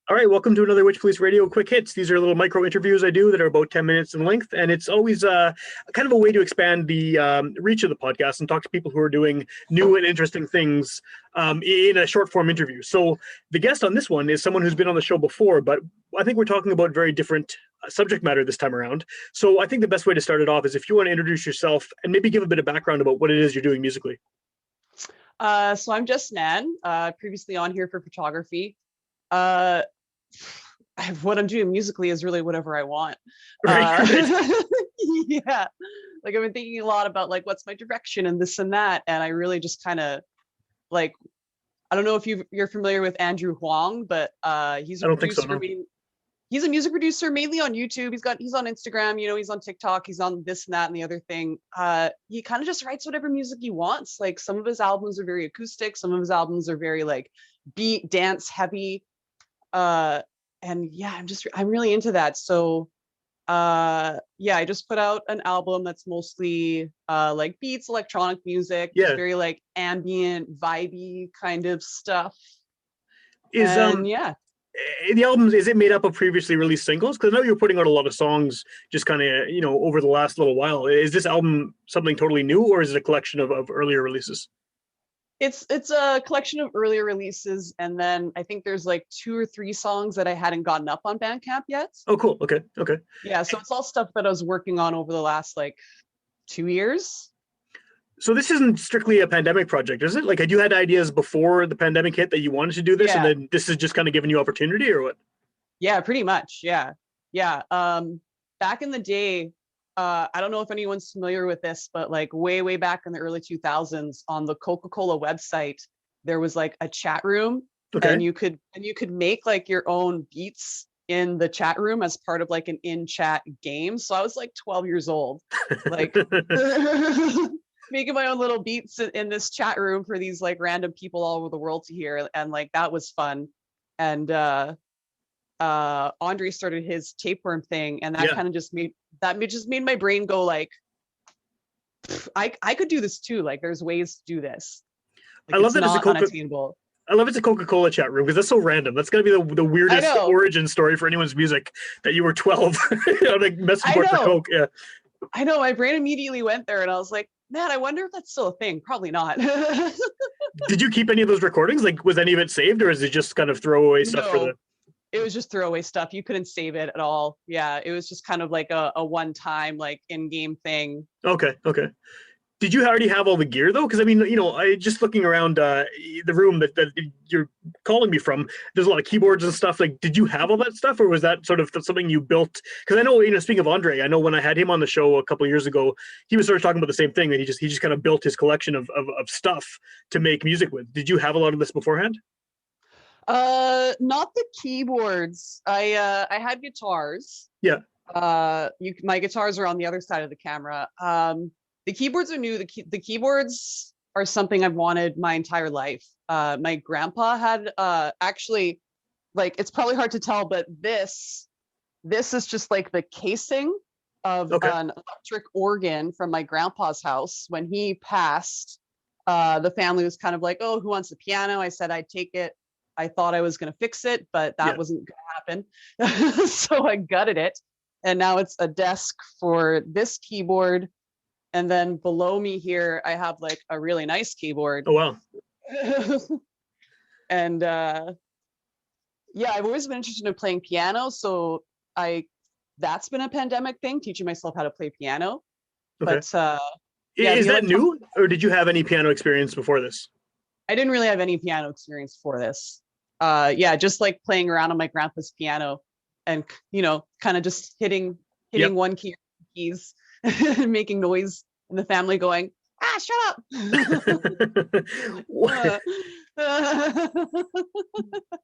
All right, welcome to another Witchpolice Radio Quick Hits. These are little micro interviews I do that are about 10 minutes in length, and it's always kind of a way to expand the reach of the podcast and talk to people who are doing new and interesting things in a short form interview. So the guest on this one is someone who's been on the show before, but I think we're talking about very different subject matter this time around. So I think the best way to start it off is if you want to introduce yourself and maybe give a bit of background about what it is you're doing musically. So I'm Jess Mann, previously on here for photography. Uh, what I'm doing musically is really whatever I want. Right. Yeah, like I've been thinking a lot about like what's my direction and this and that, and I really just kind of like, I don't know if you're familiar with Andrew Huang, but he's a I don't think so, producer. no. He's a music producer mainly on YouTube. He's on Instagram, he's on TikTok, he's on this and that and the other thing. He kind of just writes whatever music he wants. Like some of his albums are very acoustic, some of his albums are very like beat dance heavy. And yeah, I'm really into that. So yeah, I just put out an album that's mostly like beats, electronic music, just very like ambient, vibey kind of stuff. Yeah. The album, is it made up of previously released singles? Because I know you're putting out a lot of songs just kind of over the last little while. Is this album something totally new, or is it a collection of earlier releases? It's a collection of earlier releases, and then I think there's like 2 or 3 songs that I hadn't gotten up on Bandcamp yet. Oh, cool. Okay. Yeah, so it's all stuff that I was working on over the last like 2 years. So this isn't strictly a pandemic project, is it? Like, had you had ideas before the pandemic hit that you wanted to do this, and then this is just kind of giving you opportunity, or what? Yeah, pretty much. Yeah. Back in the day, I don't know if anyone's familiar with this, but like way back in the early 2000s on the Coca-Cola website, there was like a chat room, and you could make like your own beats in the chat room as part of like an in-chat game. So I was like 12 years old, like making my own little beats in this chat room for these like random people all over the world to hear, and like that was fun. And Andre started his tapeworm thing, and that kind of just made my brain go like, I could do this too. Like there's ways to do this. Like, I love that unattainable. I love it's a Coca-Cola chat room, because that's so random. That's got to be the weirdest origin story for anyone's music, that you were 12 on a message board for Coke. Yeah, I know. My brain immediately went there, and I was like, man, I wonder if that's still a thing. Probably not. Did you keep any of those recordings? Like, was any of it saved, or is it just kind of throwaway stuff for the... It was just throwaway stuff. You couldn't save it at all. Yeah, it was just kind of like a one-time like in-game thing. Okay. Did you already have all the gear though? Because I mean, I just looking around the room that you're calling me from, there's a lot of keyboards and stuff. Like, did you have all that stuff, or was that sort of something you built? Because I know, speaking of Andre, I know when I had him on the show a couple of years ago, he was sort of talking about the same thing, that he just kind of built his collection of stuff to make music with. Did you have a lot of this beforehand? Not the keyboards. I had guitars. Yeah. My guitars are on the other side of the camera. The keyboards are new. The keyboards are something I've wanted my entire life. My grandpa had actually, like, it's probably hard to tell, but this is just like the casing of an electric organ from my grandpa's house. When he passed, the family was kind of like, oh, who wants the piano? I said I'd take it. I thought I was going to fix it, but that wasn't going to happen. So I gutted it. And now it's a desk for this keyboard. And then below me here, I have like a really nice keyboard. Oh, wow. And yeah, I've always been interested in playing piano. So that's been a pandemic thing, teaching myself how to play piano. Okay. But is that new, or did you have any piano experience before this? I didn't really have any piano experience before this. Yeah, just like playing around on my grandpa's piano, and kind of just hitting one key keys and making noise, and the family going, shut up.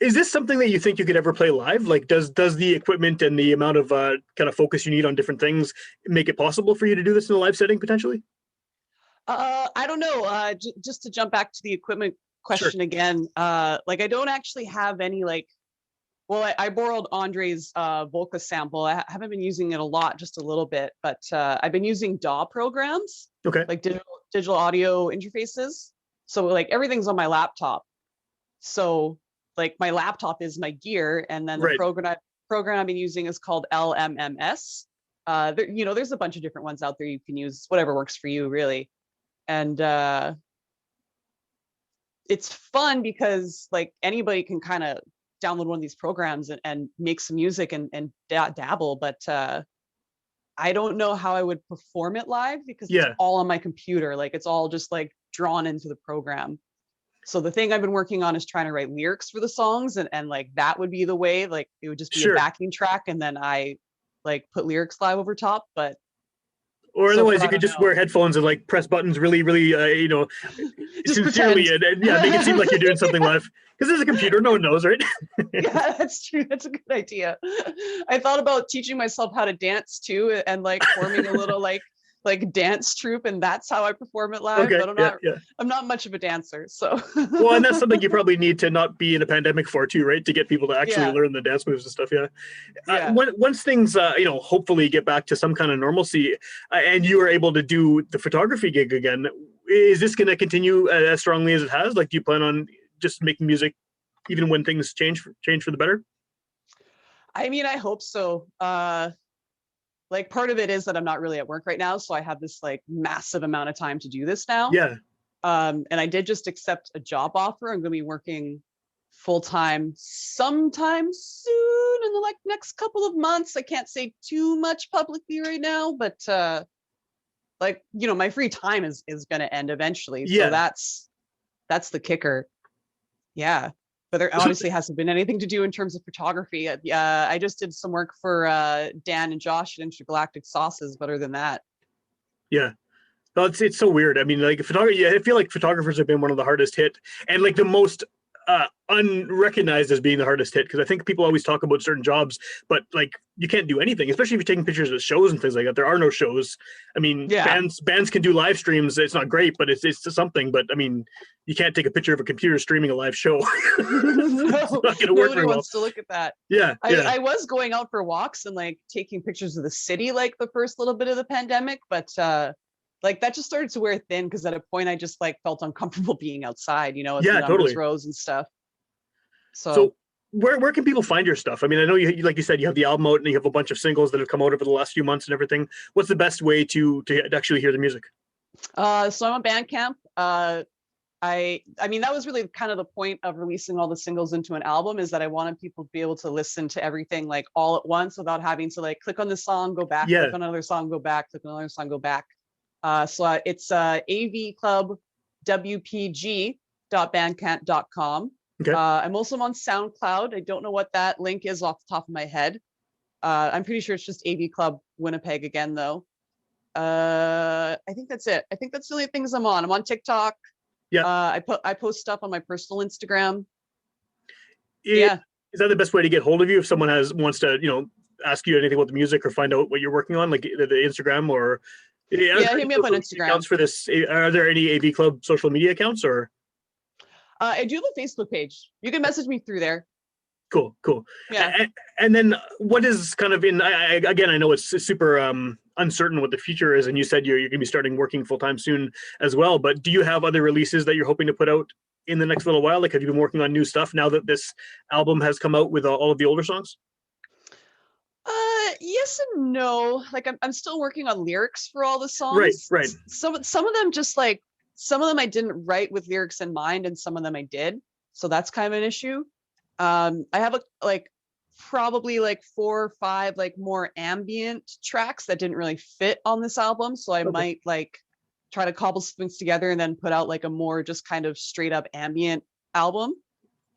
Is this something that you think you could ever play live? Like, does the equipment and the amount of kind of focus you need on different things make it possible for you to do this in a live setting potentially? I don't know. Just to jump back to the equipment question again, like I don't actually have any like, well, I borrowed Andre's Volca sample. I haven't been using it a lot, just a little bit, but I've been using DAW programs, like digital audio interfaces. So like everything's on my laptop. So like my laptop is my gear, and then the Right. program I've been using is called LMMS. There's a bunch of different ones out there you can use, whatever works for you, really. And it's fun because like anybody can kind of download one of these programs and make some music and dabble, but I don't know how I would perform it live because it's all on my computer. Like it's all just like drawn into the program. So the thing I've been working on is trying to write lyrics for the songs, and like that would be the way, like it would just be a backing track and then I like put lyrics live over top. But or so otherwise far, you I could don't just know. wear headphones and like press buttons really, really, Just sincerely, pretend. and make it seem like you're doing something live. Because there's a computer, no one knows, right? Yeah, that's true. That's a good idea. I thought about teaching myself how to dance too, and like forming a little like dance troupe, and that's how I perform it live. Okay, But yeah. I'm not much of a dancer, so. Well, and that's something you probably need to not be in a pandemic for too, right? To get people to actually Yeah, learn the dance moves and stuff. Yeah. yeah. Once things, hopefully get back to some kind of normalcy, and you are able to do the photography gig again, is this going to continue as strongly as it has? Like, do you plan on just making music even when things change for the better? I mean, I hope so. Like part of it is that I'm not really at work right now, so I have this like massive amount of time to do this now. Yeah. And I did just accept a job offer. I'm going to be working full time sometime soon in the like next couple of months. I can't say too much publicly right now, but my free time is going to end eventually. Yeah. So that's the kicker. Yeah. But there obviously hasn't been anything to do in terms of photography. I just did some work for Dan and Josh at Intergalactic Sauces, but other than that. Yeah. No, it's so weird. I mean, like photography. I feel like photographers have been one of the hardest hit, and like the most unrecognized as being the hardest hit. Because I think people always talk about certain jobs, but like you can't do anything, especially if you're taking pictures of shows and things like that. There are no shows. I mean, bands can do live streams. It's not great, but it's something. But I mean, you can't take a picture of a computer streaming a live show. It's not going to work very well. Wants to look at that. Yeah, I was going out for walks and like taking pictures of the city like the first little bit of the pandemic, but like that just started to wear thin because at a point I just like felt uncomfortable being outside, as the numbers rose and stuff. So where can people find your stuff? I mean, I know you like you said, you have the album out and you have a bunch of singles that have come out over the last few months and everything. What's the best way to actually hear the music? So I'm on Bandcamp. I mean, that was really kind of the point of releasing all the singles into an album, is that I wanted people to be able to listen to everything like all at once without having to like click on the song, go back, click on another song, go back, click on another song, go back. So it's avclubwpg.bandcamp.com. Okay. I'm also on SoundCloud. I don't know what that link is off the top of my head. I'm pretty sure it's just AV Club Winnipeg again, though. I think that's it. I think that's the only things I'm on. I'm on TikTok. Yeah. I post stuff on my personal Instagram. Is that the best way to get hold of you if someone wants to, ask you anything about the music or find out what you're working on, like the Instagram or? Yeah, hit me up on Instagram. Accounts for this. Are there any AV Club social media accounts or? I do have a Facebook page. You can message me through there. Cool. Yeah. And then what is kind of again, I know it's super uncertain what the future is, and you said you're going to be starting working full time soon as well. But do you have other releases that you're hoping to put out in the next little while? Like, have you been working on new stuff now that this album has come out with all of the older songs? Yes and no. Like I'm still working on lyrics for all the songs. Right. Some of them just like some of them I didn't write with lyrics in mind, and some of them I did. So that's kind of an issue. I have probably 4 or 5 more ambient tracks that didn't really fit on this album. So I might try to cobble things together and then put out a more just kind of straight up ambient album.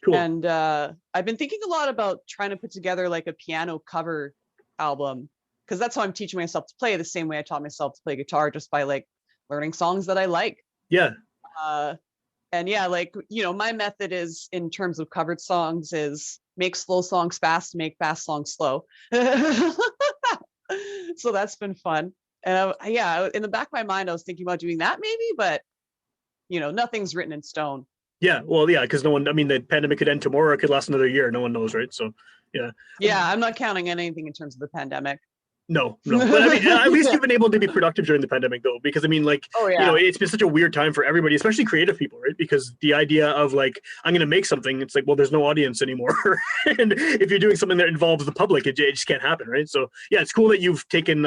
Cool. And I've been thinking a lot about trying to put together a piano cover album, because that's how I'm teaching myself to play, the same way I taught myself to play guitar, just by learning songs that I like. Yeah. And yeah, my method is, in terms of covered songs, is make slow songs fast, make fast songs slow. So that's been fun. And in the back of my mind, I was thinking about doing that maybe, but nothing's written in stone. Yeah, well, yeah, because the pandemic could end tomorrow. It could last another year. No one knows, right? So, yeah. Yeah, I'm not counting anything in terms of the pandemic. No, no. But I mean, at least you've been able to be productive during the pandemic, though, because I mean, like, Oh you know, yeah. it's been such a weird time for everybody, especially creative people, right? Because the idea of like, I'm going to make something, it's like, well, there's no audience anymore. And if you're doing something that involves the public, it just can't happen, right? So yeah, it's cool that you've taken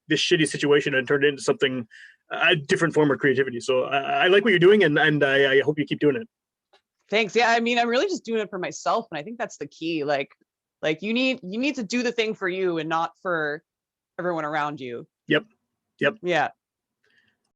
this shitty situation and turned it into something, a different form of creativity. So I like what you're doing, and I hope you keep doing it. Thanks. Yeah, I mean, I'm really just doing it for myself, and I think that's the key. Like you need to do the thing for you and not for everyone around you. Yep. Yep. Yeah.